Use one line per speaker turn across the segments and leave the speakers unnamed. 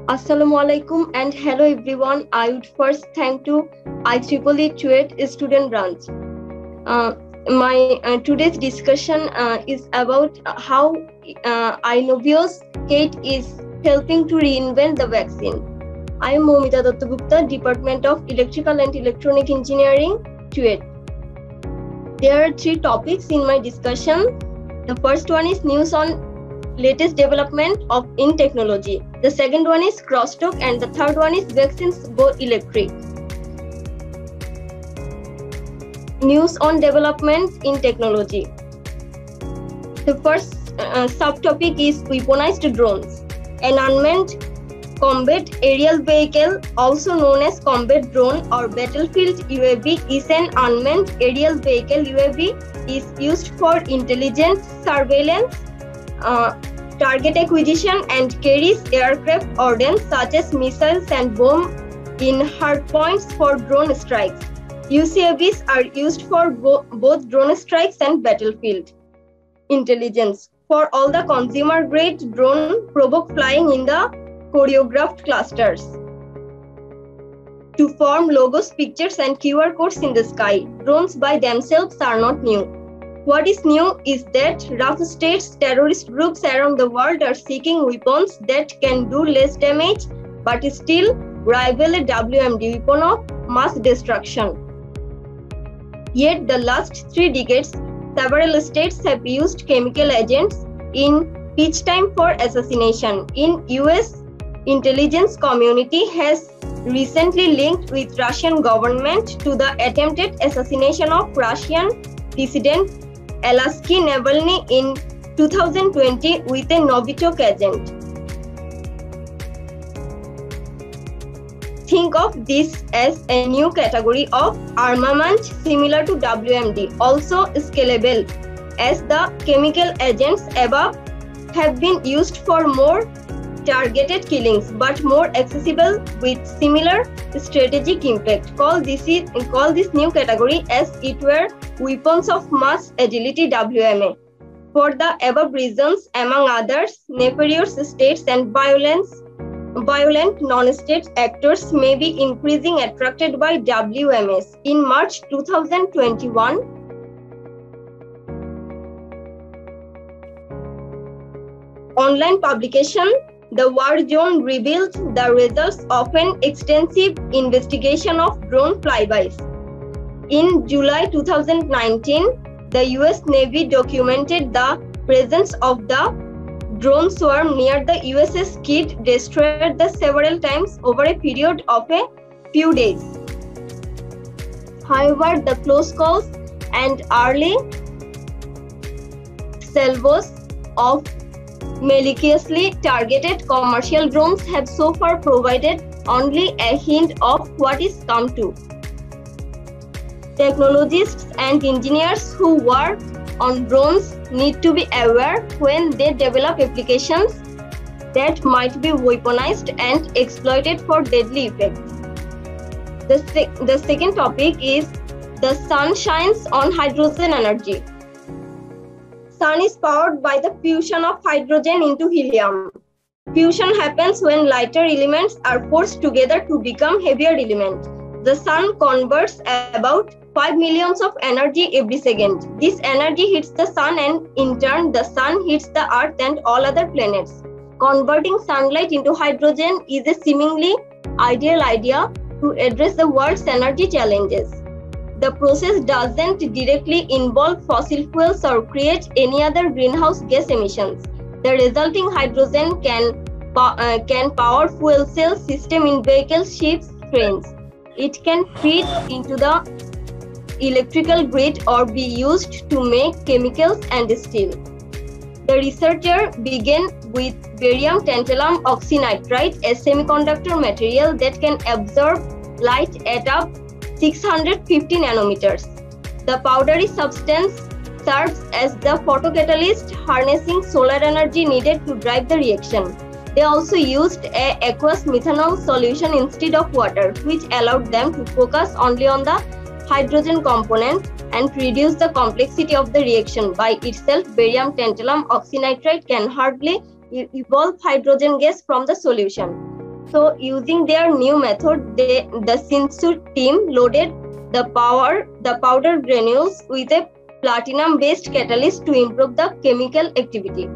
Assalamualaikum and hello everyone. I would first thank to IEEE TUET student branch. My today's discussion is about how Inovio's Kate is helping to reinvent the vaccine. I am Momita Dattagupta, Department of Electrical and Electronic Engineering, TUET. There are three topics in my discussion. The first one is news on latest development in technology. The second one is crosstalk, and the third one is vaccines go electric. News on development in technology. The first subtopic is weaponized drones. An unmanned combat aerial vehicle, also known as combat drone or battlefield UAV, is an unmanned aerial vehicle. UAV is used for intelligence, surveillance, target acquisition, and carries aircraft ordnance such as missiles and bombs in hardpoints for drone strikes. UCAVs are used for both drone strikes and battlefield intelligence. For all the consumer-grade drone provoke flying in the choreographed clusters to form logos, pictures, and QR codes in the sky. Drones by themselves are not new. What is new is that rough states, terrorist groups around the world are seeking weapons that can do less damage but still rival a WMD, weapon of mass destruction. Yet the last 3 decades, several states have used chemical agents in peacetime for assassination. In US, intelligence community has recently linked with Russian government to the attempted assassination of Russian dissident Alexei Navalny in 2020 with a Novichok agent. Think of this as a new category of armament similar to WMD, also scalable, as the chemical agents above have been used for more targeted killings but more accessible with similar strategic impact. Call this new category as it were weapons of mass agility, WMA. For the above reasons, among others, nefarious states and violent non-state actors may be increasingly attracted by WMS. In March 2021, online publication The War Zone revealed the results of an extensive investigation of drone flybys. In July 2019, the US Navy documented the presence of the drone swarm near the USS Kidd, destroyed the several times over a period of a few days. However, the close calls and early salvos of maliciously targeted commercial drones have so far provided only a hint of what is come to. Technologists and engineers who work on drones need to be aware when they develop applications that might be weaponized and exploited for deadly effects. The second topic is the sun shines on hydrogen energy. Sun is powered by the fusion of hydrogen into helium. Fusion happens when lighter elements are forced together to become heavier elements. The sun converts about 5 million of energy every second. This energy hits the sun, and in turn the sun hits the earth and all other planets. Converting sunlight into hydrogen is a seemingly ideal idea to address the world's energy challenges. The process doesn't directly involve fossil fuels or create any other greenhouse gas emissions. The resulting hydrogen can power fuel cell system in vehicles, ships, trains. It can feed into the electrical grid or be used to make chemicals and steel. The researcher began with barium tantalum oxynitride, a semiconductor material that can absorb light at up 650 nanometers. The powdery substance serves as the photocatalyst, harnessing solar energy needed to drive the reaction. They also used an aqueous methanol solution instead of water, which allowed them to focus only on the hydrogen component and reduce the complexity of the reaction. By itself, barium tantalum oxynitride can hardly evolve hydrogen gas from the solution. So using their new method, the Hsinchu team loaded the powder granules with a platinum-based catalyst to improve the chemical activity.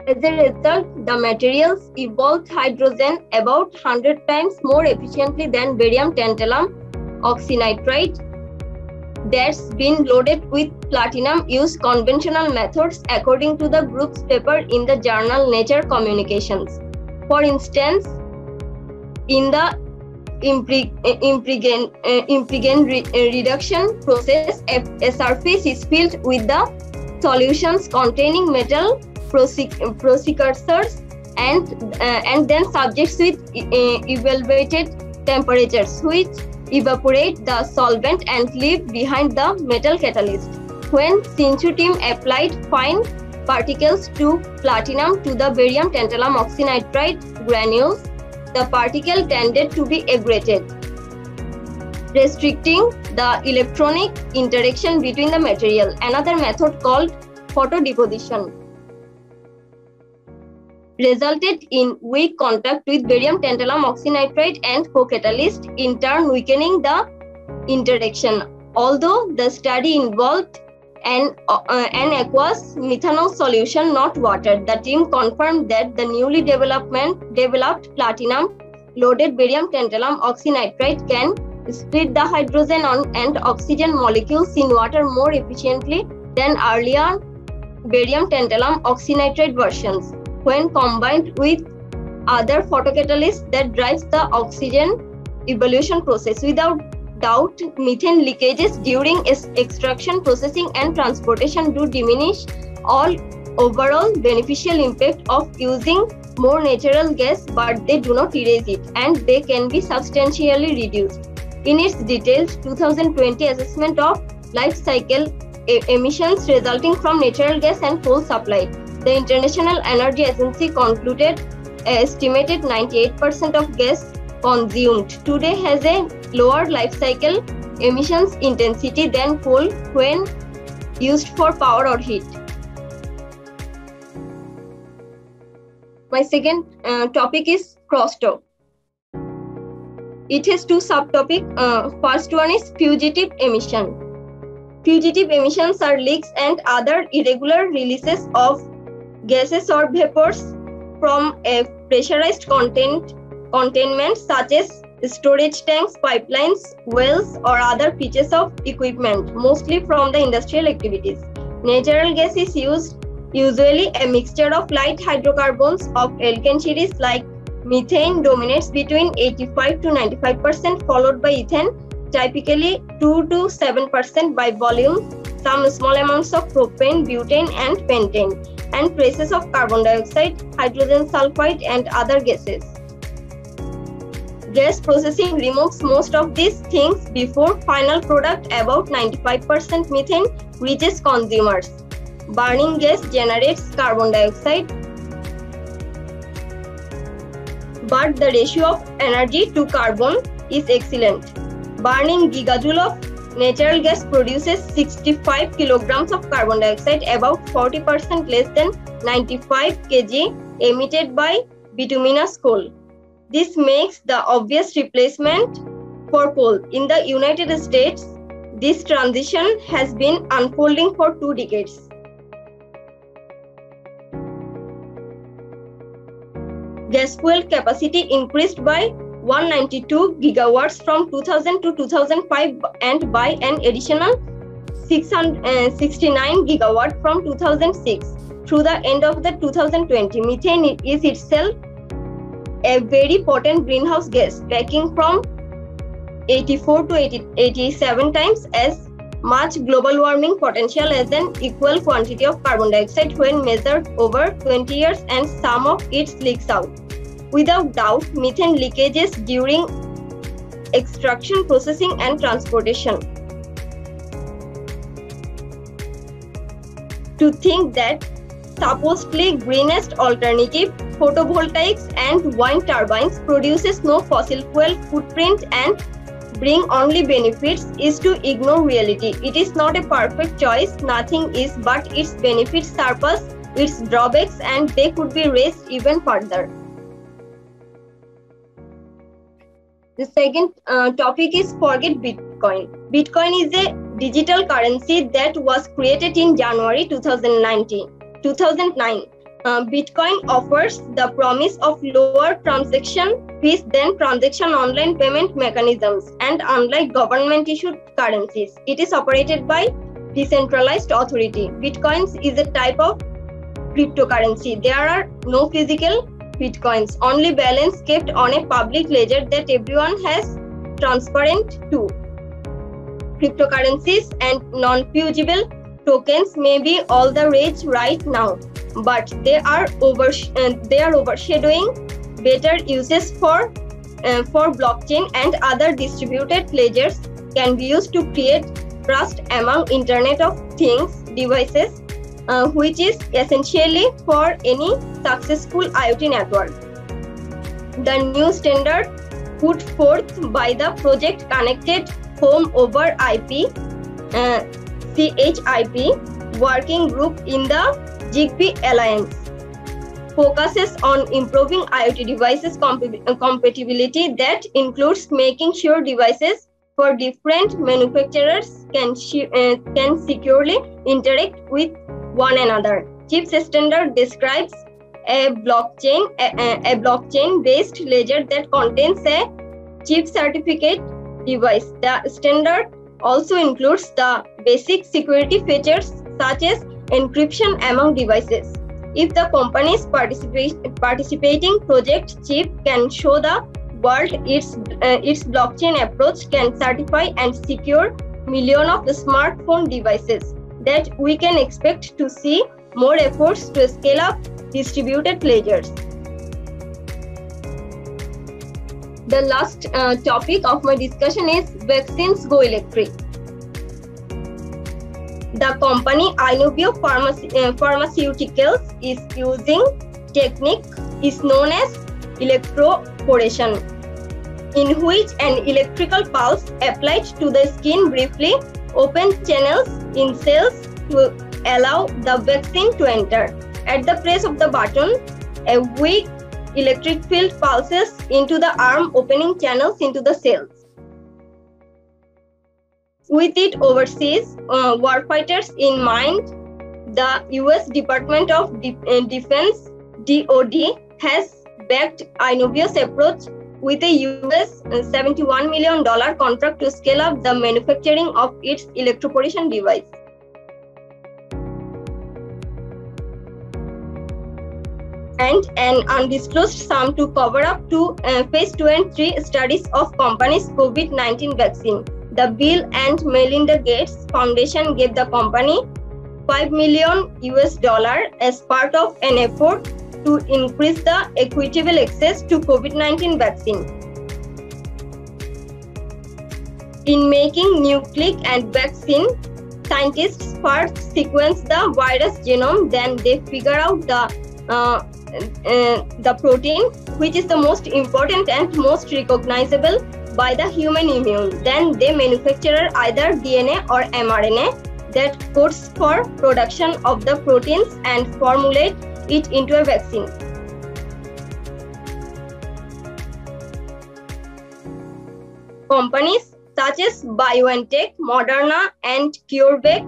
As a result, the materials evolved hydrogen about 100 times more efficiently than barium tantalum oxynitride that's been loaded with platinum use conventional methods, according to the group's paper in the journal Nature Communications. For instance, in the impregn reduction process, a surface is filled with the solutions containing metal precursors and then subjects with elevated temperatures, which evaporate the solvent and leave behind the metal catalyst. When Hsinchu team applied fine particles to platinum to the barium tantalum oxynitride granules, the particle tended to be ablated, restricting the electronic interaction between the material. Another method called photodeposition resulted in weak contact with barium tantalum oxynitride and co-catalyst, in turn weakening the interaction. Although the study involved an aqueous methanol solution, not water, the team confirmed that the newly developed platinum-loaded barium tantalum oxynitride can split the hydrogen and oxygen molecules in water more efficiently than earlier barium tantalum oxynitride versions. When combined with other photocatalysts that drives the oxygen evolution process. Without doubt, methane leakages during extraction, processing and transportation do diminish all overall beneficial impact of using more natural gas, but they do not erase it, and they can be substantially reduced. In its detailed 2020 assessment of life cycle emissions resulting from natural gas and coal supply, the International Energy Agency concluded estimated 98% of gas consumed today has a lower life cycle emissions intensity than coal when used for power or heat. My second topic is crosstalk. It has two subtopics. First one is fugitive emission. Fugitive emissions are leaks and other irregular releases of gases or vapors from a pressurized containment such as storage tanks, pipelines, wells, or other pieces of equipment, mostly from the industrial activities. Natural gas is usually a mixture of light hydrocarbons of alkane series like methane dominates between 85 to 95%, followed by ethane, typically 2 to 7% by volume, some small amounts of propane, butane, and pentane, and traces of carbon dioxide, hydrogen sulfide, and other gases. Gas processing removes most of these things before final product, about 95% methane, reaches consumers. Burning gas generates carbon dioxide, but the ratio of energy to carbon is excellent. Burning gigajoule of natural gas produces 65 kilograms of carbon dioxide, about 40% less than 95 kg emitted by bituminous coal. This makes the obvious replacement for coal. In the United States, this transition has been unfolding for 2 decades. Gas fuel capacity increased by 192 gigawatts from 2000 to 2005 and by an additional 669 gigawatt from 2006 through the end of the 2020. Methane is itself a very potent greenhouse gas, packing from 84 to 87 times as much global warming potential as an equal quantity of carbon dioxide when measured over 20 years, and some of it leaks out. Without doubt, methane leakages during extraction, processing, and transportation. To think that supposedly greenest alternative, photovoltaics and wind turbines, produces no fossil fuel footprint and bring only benefits, is to ignore reality. It is not a perfect choice, nothing is, but its benefits surpass its drawbacks and they could be raised even further. The second topic is forget Bitcoin. Bitcoin is a digital currency that was created in January 2009. Bitcoin offers the promise of lower transaction fees than transaction online payment mechanisms, and unlike government-issued currencies, it is operated by decentralized authority. Bitcoins is a type of cryptocurrency. There are no physical Bitcoins, only balance kept on a public ledger that everyone has transparent to. Cryptocurrencies and non-fungible tokens may be all the rage right now, but they are overshadowing better uses for blockchain and other distributed ledgers can be used to create trust among Internet of Things devices, which is essentially for any successful IoT network. The new standard put forth by the Project Connected Home over IP CHIP working group in the Zigbee Alliance focuses on improving IoT devices compatibility that includes making sure devices for different manufacturers can securely interact with one another. CHIP's standard describes a blockchain-based ledger that contains a chip certificate device. The standard also includes the basic security features such as encryption among devices. If the company's participating project chip can show the world its blockchain approach can certify and secure millions of smartphone devices, that we can expect to see more efforts to scale up distributed ledgers. The last topic of my discussion is vaccines go electric. The company Inovio Pharmaceuticals is using technique is known as electroporation, in which an electrical pulse applied to the skin briefly opens channels in cells to allow the vaccine to enter. At the press of the button, a weak electric field pulses into the arm, opening channels into the cells. With it overseas warfighters in mind, the US Department of Defense (DoD) has backed Inovio's approach with a US $71 million contract to scale up the manufacturing of its electroporation device. And an undisclosed sum to cover up to phase 2 and 3 studies of company's COVID-19 vaccine. The Bill and Melinda Gates Foundation gave the company $5 million as part of an effort to increase the equitable access to COVID-19 vaccine. In making nucleic acid vaccine, scientists first sequence the virus genome, then they figure out the protein, which is the most important and most recognizable by the human immune. Then they manufacture either DNA or mRNA that codes for production of the proteins and formulate it into a vaccine. Companies such as BioNTech, Moderna, and CureVac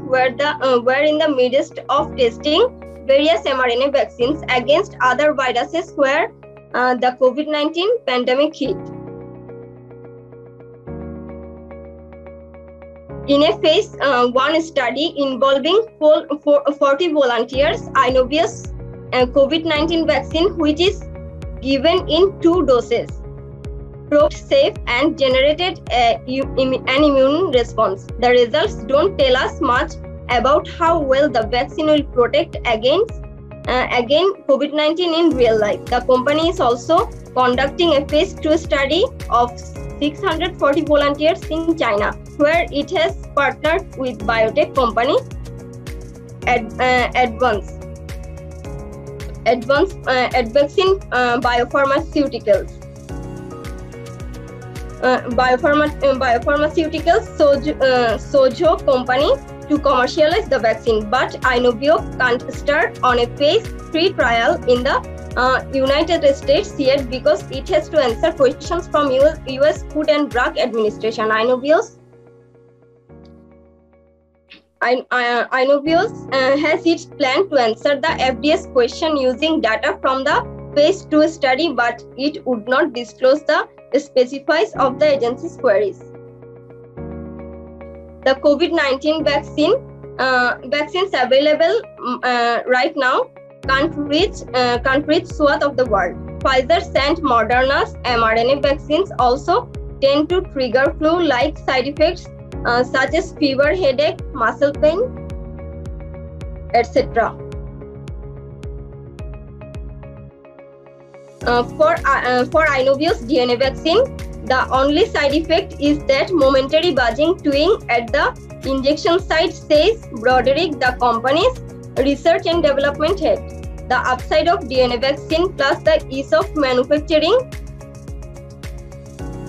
were in the midst of testing various mRNA vaccines against other viruses where the COVID-19 pandemic hit. In a phase 1 study involving 40 volunteers, Inovio's COVID-19 vaccine, which is given in 2 doses, proved safe and generated an immune response. The results don't tell us much about how well the vaccine will protect against COVID-19 in real life. The company is also conducting a phase 2 study of 640 volunteers in China, where it has partnered with biotech company Advancing Biopharmaceuticals. Biopharmaceuticals Suzhou company to commercialize the vaccine, but Inovio can't start on a phase 3 trial in the United States yet because it has to answer questions from US Food and Drug Administration. Inovio has its plan to answer the FDA's question using data from the phase 2 study, but it would not disclose the specifics of the agency's queries. The COVID-19 vaccines available right now can't reach swath of the world. Pfizer's and Moderna's mRNA vaccines also tend to trigger flu-like side effects such as fever, headache, muscle pain, etc. For Inovio's DNA vaccine, the only side effect is that momentary buzzing twinge at the injection site, says Broderick, the company's research and development head. The upside of DNA vaccine plus the ease of manufacturing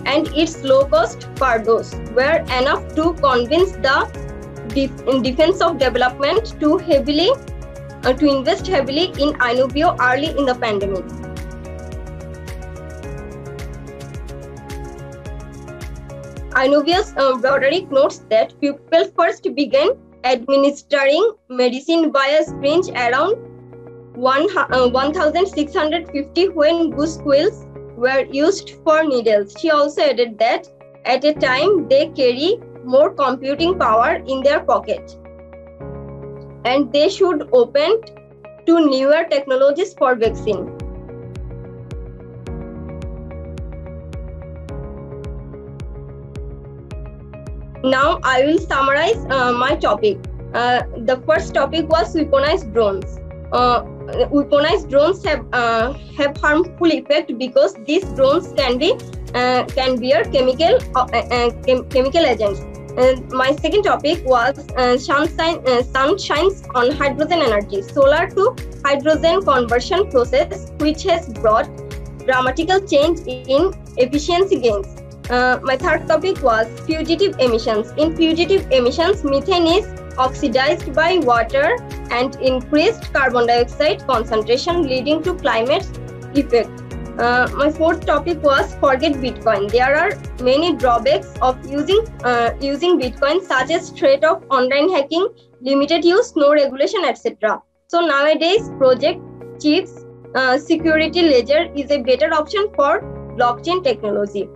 and its low cost per dose were enough to convince the Defense of Development to invest heavily in Inovio early in the pandemic. Inovio's Broderick notes that people first began administering medicine by a syringe around 1650 when goose quills were used for needles. She also added that at a time they carry more computing power in their pocket and they should open to newer technologies for vaccine. Now I will summarize my topic. The first topic was weaponized drones. Weaponized drones have harmful effect because these drones can bear chemical agents. My second topic was sun shines on hydrogen energy, solar to hydrogen conversion process, which has brought dramatical change in efficiency gains. My third topic was fugitive emissions. In fugitive emissions, methane is oxidized by water and increased carbon dioxide concentration, leading to climate effect. My fourth topic was forget Bitcoin. There are many drawbacks of using Bitcoin, such as threat of online hacking, limited use, no regulation, etc. So nowadays, project chips security ledger is a better option for blockchain technology.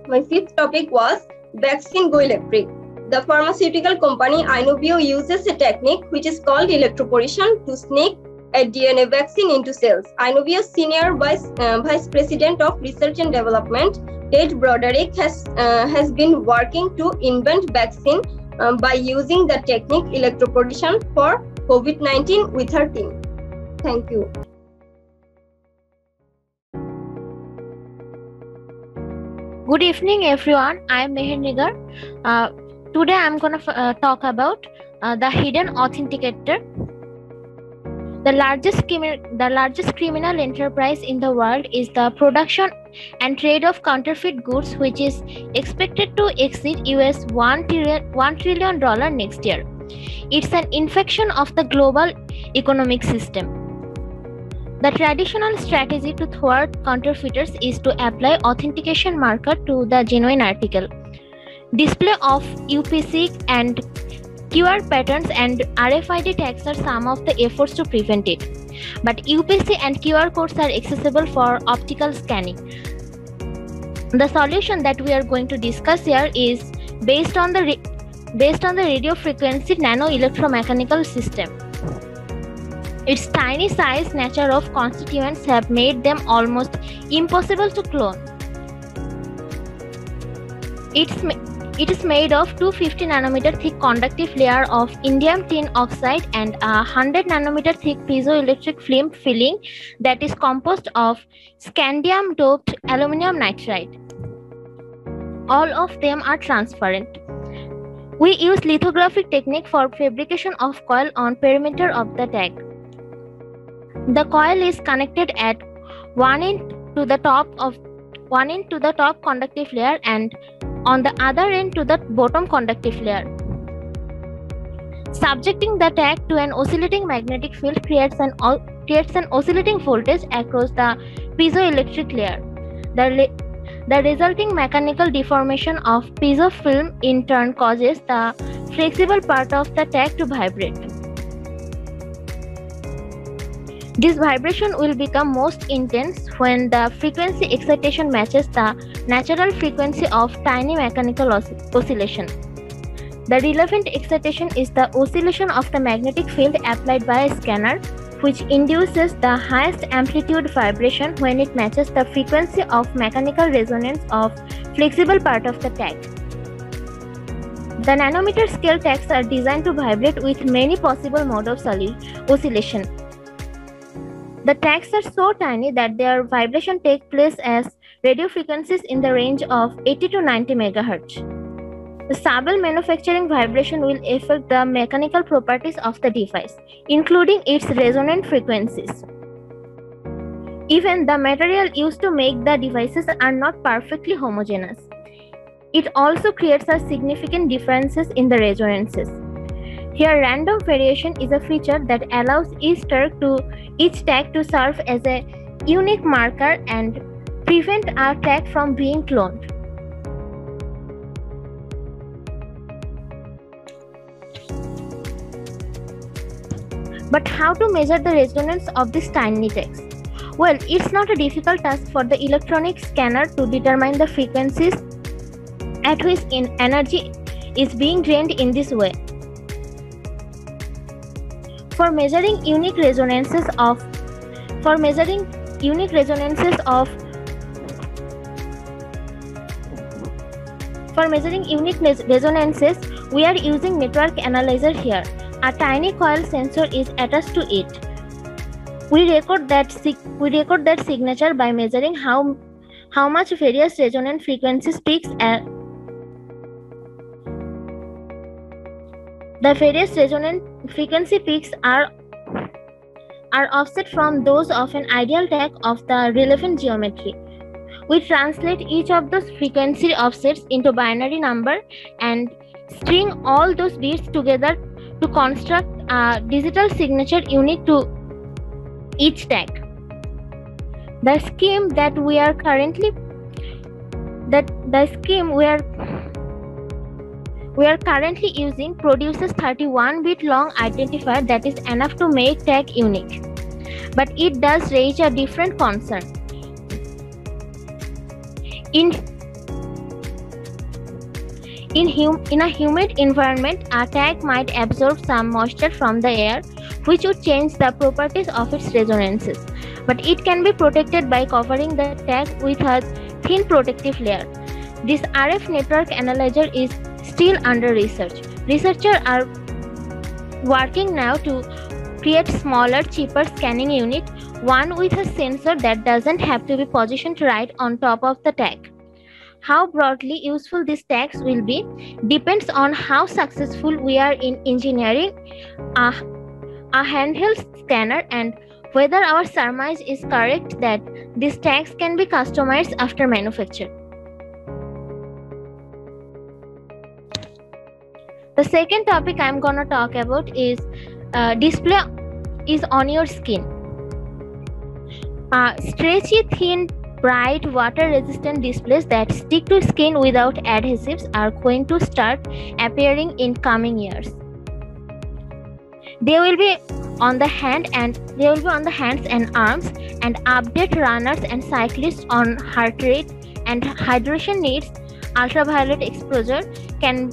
My fifth topic was vaccine go electric. The pharmaceutical company Inovio uses a technique which is called electroporation to sneak a DNA vaccine into cells. Inovio's senior vice president of research and development, Ted Broderick, has been working to invent vaccine by using the technique electroporation for COVID-19 with her team. Thank you.
Good evening, everyone. I am Meher Nigar. Today, I am going to talk about the hidden authenticator. The largest criminal enterprise in the world is the production and trade of counterfeit goods, which is expected to exceed US $1 trillion next year. It's an infection of the global economic system. The traditional strategy to thwart counterfeiters is to apply authentication marker to the genuine article. Display of UPC and QR patterns and RFID tags are some of the efforts to prevent it. But UPC and QR codes are accessible for optical scanning. The solution that we are going to discuss here is based on the radio frequency nano electromechanical system. Its tiny size, nature of constituents have made them almost impossible to clone. It is made of 250 nanometer thick conductive layer of indium tin oxide and a 100 nanometer thick piezoelectric film filling that is composed of scandium doped aluminum nitride. All of them are transparent. We use lithographic technique for fabrication of coil on perimeter of the tag. The coil is connected at one end to the top conductive layer and on the other end to the bottom conductive layer. Subjecting the tag to an oscillating magnetic field creates an creates an oscillating voltage across the piezoelectric layer. The resulting mechanical deformation of piezo film in turn causes the flexible part of the tag to vibrate. This vibration will become most intense when the frequency excitation matches the natural frequency of tiny mechanical oscillation. The relevant excitation is the oscillation of the magnetic field applied by a scanner, which induces the highest amplitude vibration when it matches the frequency of mechanical resonance of flexible part of the tag. The nanometer scale tags are designed to vibrate with many possible modes of oscillation. The tags are so tiny that their vibration takes place as radio frequencies in the range of 80 to 90 MHz. The Sabel manufacturing vibration will affect the mechanical properties of the device, including its resonant frequencies. Even the material used to make the devices are not perfectly homogeneous. It also creates a significant differences in the resonances. Here, random variation is a feature that allows each tag to serve as a unique marker and prevent a tag from being cloned. But how to measure the resonance of these tiny tags? Well, it's not a difficult task for the electronic scanner to determine the frequencies at which energy is being drained in this way. For measuring unique resonances, we are using network analyzer here. A tiny coil sensor is attached to it. We record that signature by measuring how much various resonant frequencies peaks the various resonant frequency peaks are offset from those of an ideal tag of the relevant geometry. We translate each of those frequency offsets into binary number and string all those bits together to construct a digital signature unique to each tag. The scheme we are currently using produces 31-bit long identifier that is enough to make tag unique. But it does raise a different concern. In a humid environment, a tag might absorb some moisture from the air, which would change the properties of its resonances. But it can be protected by covering the tag with a thin protective layer. This RF network analyzer is still under research. Researchers are working now to create smaller, cheaper scanning unit, one with a sensor that doesn't have to be positioned right on top of the tag. How broadly useful these tags will be depends on how successful we are in engineering a handheld scanner and whether our surmise is correct that these tags can be customized after manufacture. The second topic I'm going to talk about is display is on your skin. Stretchy, thin, bright, water-resistant displays that stick to skin without adhesives are going to start appearing in coming years. They will be on the hands and arms, and update runners and cyclists on heart rate and hydration needs. Ultraviolet exposure can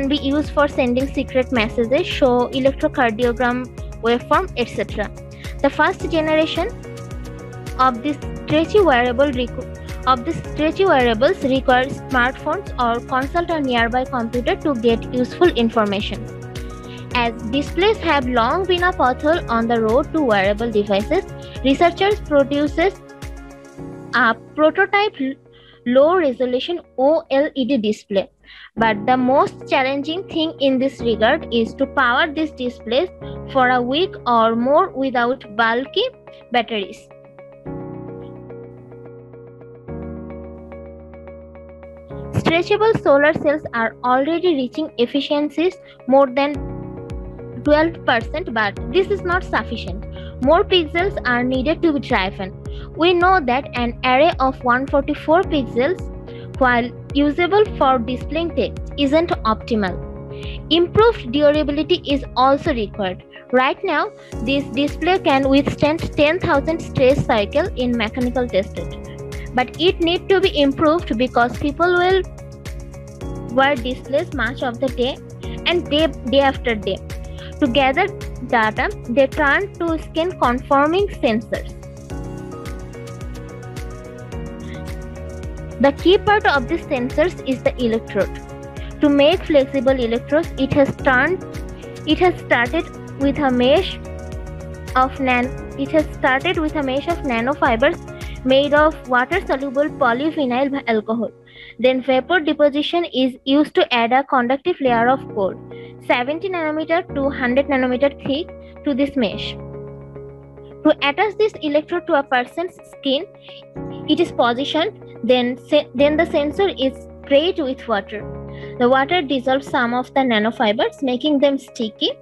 be used for sending secret messages, show electrocardiogram waveform, etc. The first generation of this stretchy wearables require smartphones or consult a nearby computer to get useful information. As displays have long been a pothole on the road to wearable devices, researchers produces a prototype low-resolution OLED display. But the most challenging thing in this regard is to power these displays for a week or more without bulky batteries. Stretchable solar cells are already reaching efficiencies more than 12%, but this is not sufficient. More pixels are needed to be driven. We know that an array of 144 pixels, while usable for displaying text, isn't optimal. Improved durability is also required. Right now, this display can withstand 10,000 stress cycles in mechanical tested. But it needs to be improved because people will wear displays much of the day and day after day. To gather data, they turn to skin conforming sensors. The key part of these sensors is the electrode. To make flexible electrodes, it has started with a mesh of nanofibers made of water-soluble polyvinyl alcohol. Then vapor deposition is used to add a conductive layer of core, 70 nanometer to 100 nanometer thick, to this mesh. To attach this electrode to a person's skin, it is positioned, then the sensor is sprayed with water. The water dissolves some of the nanofibers, making them sticky.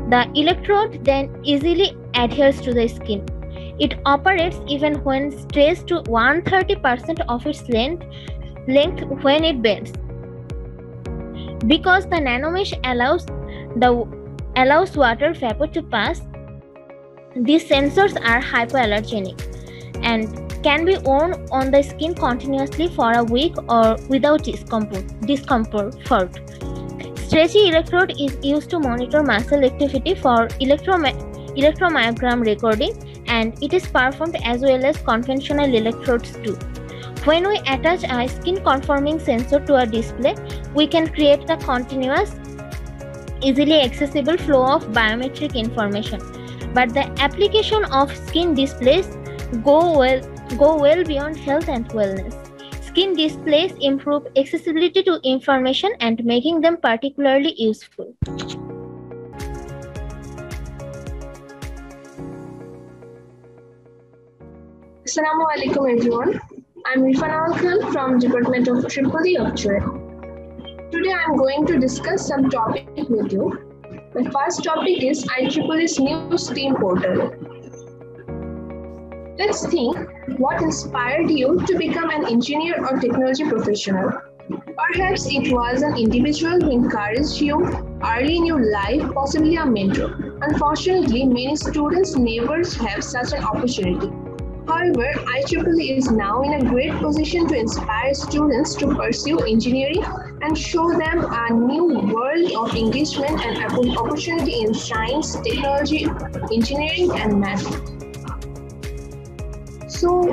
The electrode then easily adheres to the skin. It operates even when stretched to 130% of its length when it bends. Because the nanomesh allows water vapor to pass, these sensors are hypoallergenic and can be worn on the skin continuously for a week or without discomfort. Stretchy electrode is used to monitor muscle activity for electromyogram recording, and it is performed as well as conventional electrodes too. When we attach a skin conforming sensor to a display, we can create a continuous, easily accessible flow of biometric information. But the application of skin displays go well beyond health and wellness. Skin displays improve accessibility to information and making them particularly useful.
Assalamu alaikum everyone. I'm Rifan Khan from Department of EEE Actuary. Today I'm going to discuss some topic with you. The first topic is IEEE's new STEAM portal. Let's think what inspired you to become an engineer or technology professional. Perhaps it was an individual who encouraged you early in your life, possibly a mentor. Unfortunately, many students never have such an opportunity. However, IEEE is now in a great position to inspire students to pursue engineering and show them a new world of engagement and opportunity in science, technology, engineering, and math. So,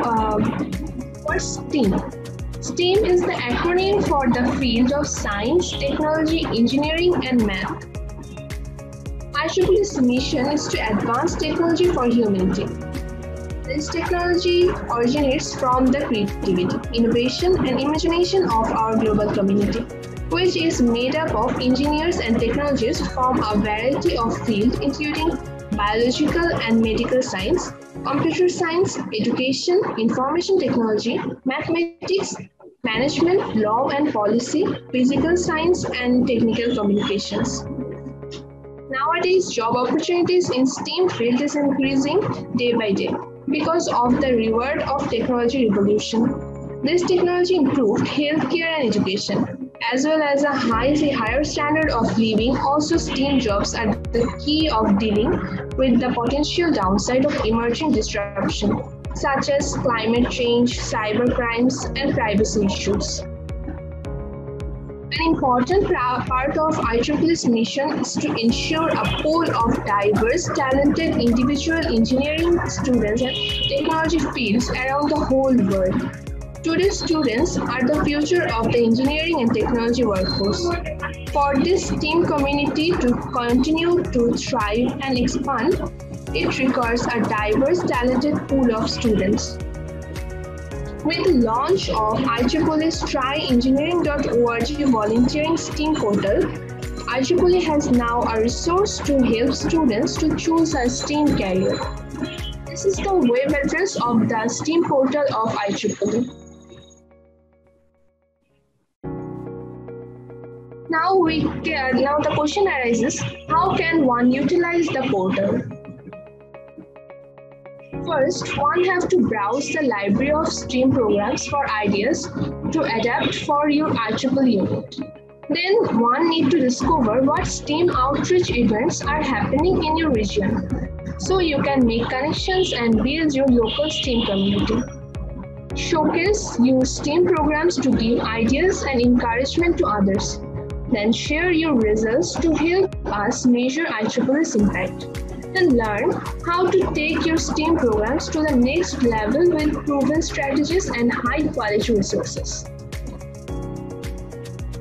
what's STEAM? STEAM is the acronym for the field of science, technology, engineering, and math. IEEE's mission is to advance technology for humanity. This technology originates from the creativity, innovation, and imagination of our global community, which is made up of engineers and technologists from a variety of fields, including biological and medical science, computer science, education, information technology, mathematics, management, law and policy, physical science, and technical communications. Nowadays, job opportunities in STEAM field is increasing day by day because of the reward of technology revolution. This technology improved healthcare and education, as well as a higher standard of living. Also, STEAM jobs are the key of dealing with the potential downside of emerging disruption, such as climate change, cyber crimes, and privacy issues. An important part of IEEE's mission is to ensure a pool of diverse, talented individual engineering students and technology fields around the whole world. Today's students are the future of the engineering and technology workforce. For this STEAM community to continue to thrive and expand, it requires a diverse, talented pool of students. With the launch of IEEE's tryengineering.org volunteering STEAM portal, IEEE has now a resource to help students to choose a STEAM career. This is the web address of the STEAM portal of IEEE. Now the question arises, how can one utilize the portal? First, one have to browse the library of STEAM programs for ideas to adapt for your IEEE unit. Then one need to discover what STEAM outreach events are happening in your region, so you can make connections and build your local STEAM community. Showcase your STEAM programs to give ideas and encouragement to others. Then share your results to help us measure IEEE's impact. And learn how to take your STEAM programs to the next level with proven strategies and high-quality resources.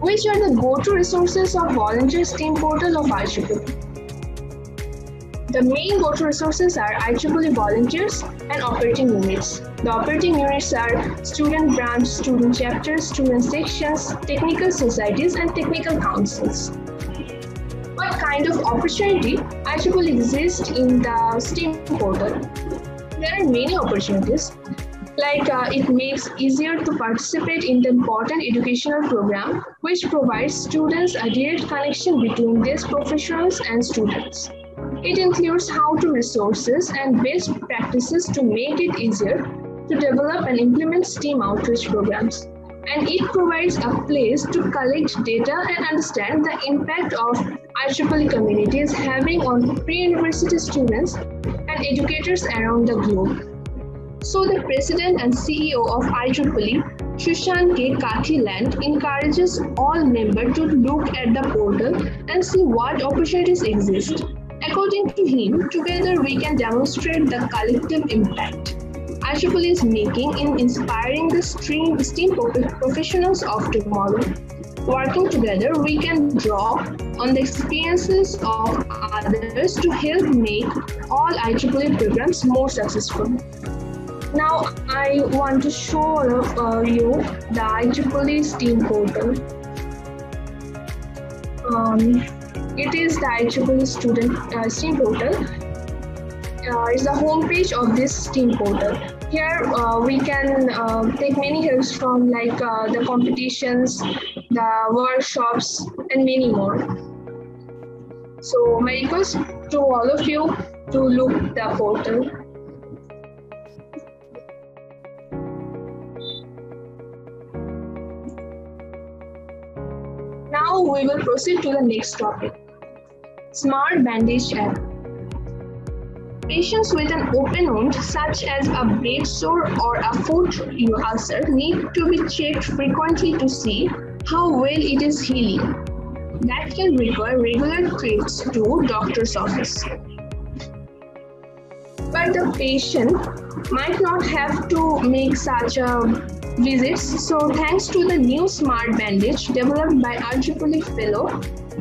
Which are the go-to resources of Volunteer STEAM portal of IEEE? The main go-to resources are IEEE volunteers and operating units. The operating units are student branch, student chapters, student sections, technical societies, and technical councils. What kind of opportunity IEEE exists in the STEAM portal? There are many opportunities, like it makes easier to participate in the important educational program, which provides students a direct connection between these professionals and students. It includes how-to resources and best practices to make it easier to develop and implement STEAM outreach programs. And it provides a place to collect data and understand the impact of IEEE community is having on pre-university students and educators around the globe. So the President and CEO of IEEE, Shushan K. Kathiland, encourages all members to look at the portal and see what opportunities exist. According to him, together we can demonstrate the collective impact IEEE is making in inspiring the STEAM professionals of tomorrow. Working together, we can draw on the experiences of others to help make all IEEE programs more successful. Now, I want to show you the IEEE STEAM portal. It is the IEEE student STEAM portal. It's the homepage of this STEAM portal. Here we can take many helps from like the competitions, the workshops, and many more. So my request to all of you to look the portal. Now we will proceed to the next topic. Smart Bandage app. Patients with an open wound, such as a blade sore or a foot ulcer, need to be checked frequently to see how well it is healing. That can require regular trips to doctor's office. But the patient might not have to make such visits, so thanks to the new Smart Bandage developed by IEEE fellow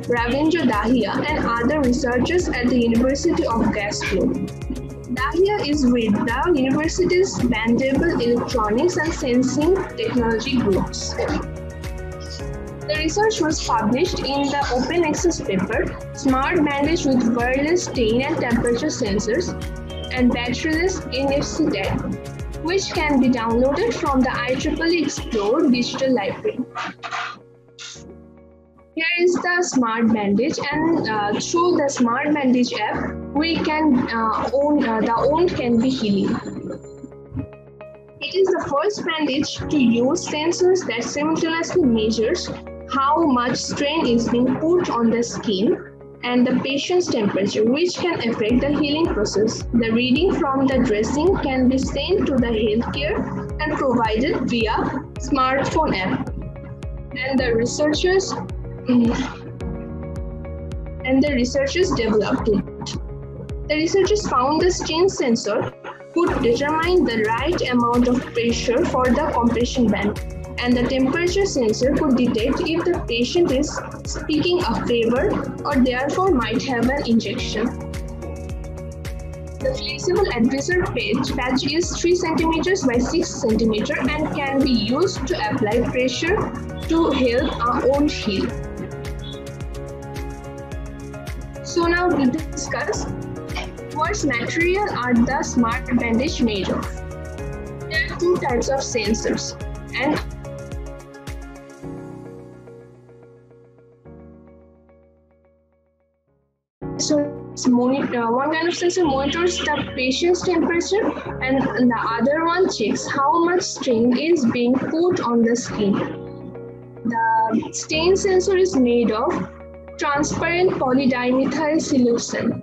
Ravindra Dahiya and other researchers at the University of Glasgow. Dahiya is with the university's Bandable Electronics and Sensing Technology groups. The research was published in the open access paper, Smart Bandage with wireless stain and temperature sensors and batteryless NFC tag, which can be downloaded from the IEEE Explore digital library. Here is the Smart Bandage, and through the Smart Bandage app, we can the wound can be healing. It is the first bandage to use sensors that simultaneously measures how much strain is being put on the skin and the patient's temperature, which can affect the healing process. The reading from the dressing can be sent to the healthcare and provided via smartphone app. And the researchers developed it. The researchers found the strain sensor could determine the right amount of pressure for the compression band, and the temperature sensor could detect if the patient is speaking a fever or therefore might have an injection. The flexible advisor patch is 3 cm by 6 cm and can be used to apply pressure to help a wound heal. So now we discuss what material are the Smart Bandage made of. There are 2 types of sensors, and one kind of sensor monitors the patient's temperature, and the other one checks how much strain is being put on the skin. The stain sensor is made of transparent polydimethyl siloxane,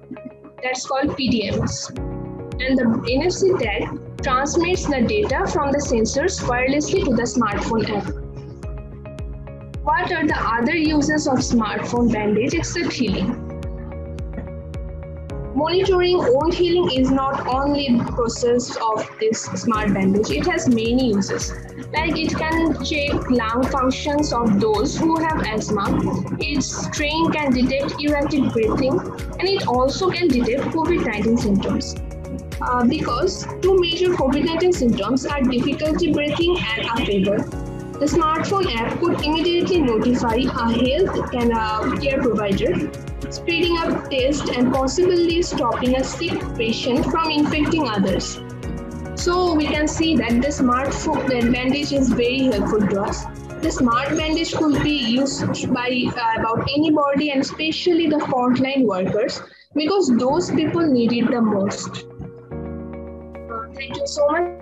that's called PDMS, and the NFC tag transmits the data from the sensors wirelessly to the smartphone app. What are the other uses of smartphone bandage except healing? Monitoring wound healing is not only the process of this smart bandage, it has many uses. Like it can check lung functions of those who have asthma, its strain can detect erratic breathing, and it also can detect COVID-19 symptoms. Because two major COVID-19 symptoms are difficulty breathing and a fever. The smartphone app could immediately notify a health care provider, speeding up tests and possibly stopping a sick patient from infecting others. So we can see that the smartphone bandage is very helpful to us. The smart bandage could be used by about anybody, and especially the frontline workers, because those people need it the most. Thank you so much.